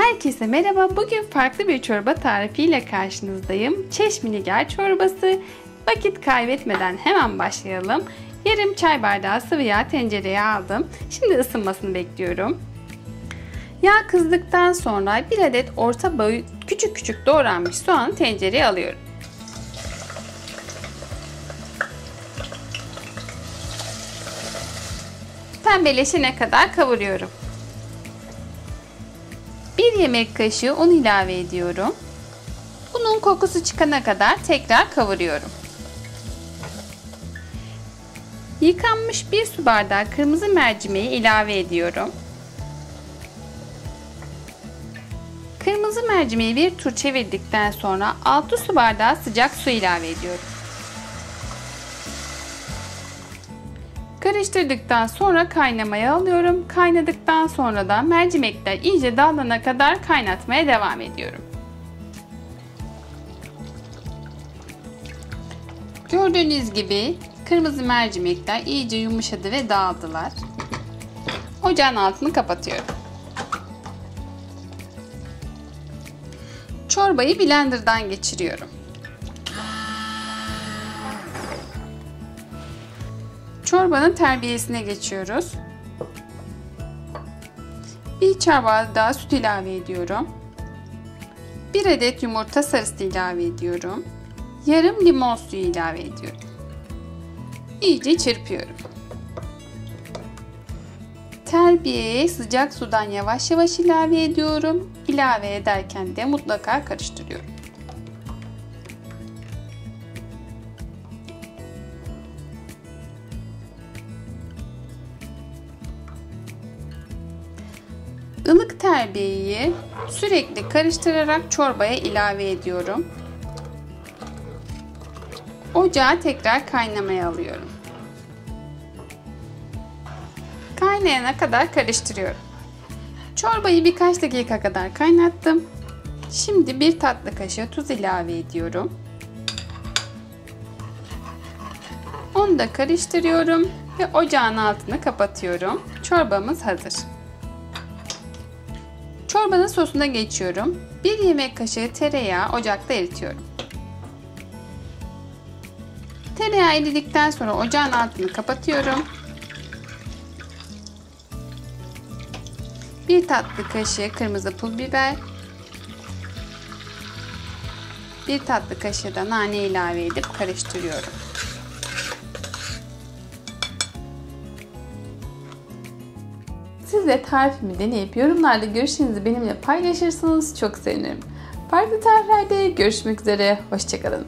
Herkese merhaba. Bugün farklı bir çorba tarifiyle karşınızdayım. Çeşminiger çorbası. Vakit kaybetmeden hemen başlayalım. Yarım çay bardağı sıvı yağ tencereye aldım. Şimdi ısınmasını bekliyorum. Yağ kızdıktan sonra bir adet orta boy küçük küçük doğranmış soğanı tencereye alıyorum. Pembeleşene kadar kavuruyorum. 1 yemek kaşığı un ilave ediyorum. Unun kokusu çıkana kadar tekrar kavuruyorum. Yıkanmış 1 su bardağı kırmızı mercimeği ilave ediyorum. Kırmızı mercimeği bir tur çevirdikten sonra 6 su bardağı sıcak su ilave ediyorum. Karıştırdıktan sonra kaynamaya alıyorum. Kaynadıktan sonra da mercimekler iyice dağılana kadar kaynatmaya devam ediyorum. Gördüğünüz gibi kırmızı mercimekler iyice yumuşadı ve dağıldılar. Ocağın altını kapatıyorum. Çorbayı blenderdan geçiriyorum. Çorbanın terbiyesine geçiyoruz. 1 çay bardağı süt ilave ediyorum. 1 adet yumurta sarısı ilave ediyorum. Yarım limon suyu ilave ediyorum. İyice çırpıyorum. Terbiyeye sıcak sudan yavaş yavaş ilave ediyorum. İlave ederken de mutlaka karıştırıyorum. Ilık terbiyeyi sürekli karıştırarak çorbaya ilave ediyorum. Ocağı tekrar kaynamaya alıyorum. Kaynayana kadar karıştırıyorum. Çorbayı birkaç dakika kadar kaynattım. Şimdi 1 tatlı kaşığı tuz ilave ediyorum. Onu da karıştırıyorum ve ocağın altını kapatıyorum. Çorbamız hazır. Çorbanın sosuna geçiyorum. 1 yemek kaşığı tereyağı ocakta eritiyorum. Tereyağı eridikten sonra ocağın altını kapatıyorum. 1 tatlı kaşığı kırmızı pul biber, 1 tatlı kaşığı da nane ilave edip karıştırıyorum. Siz de tarifimi deneyip yorumlarda görüşlerinizi benimle paylaşırsanız çok sevinirim. Farklı tariflerde görüşmek üzere, hoşça kalın.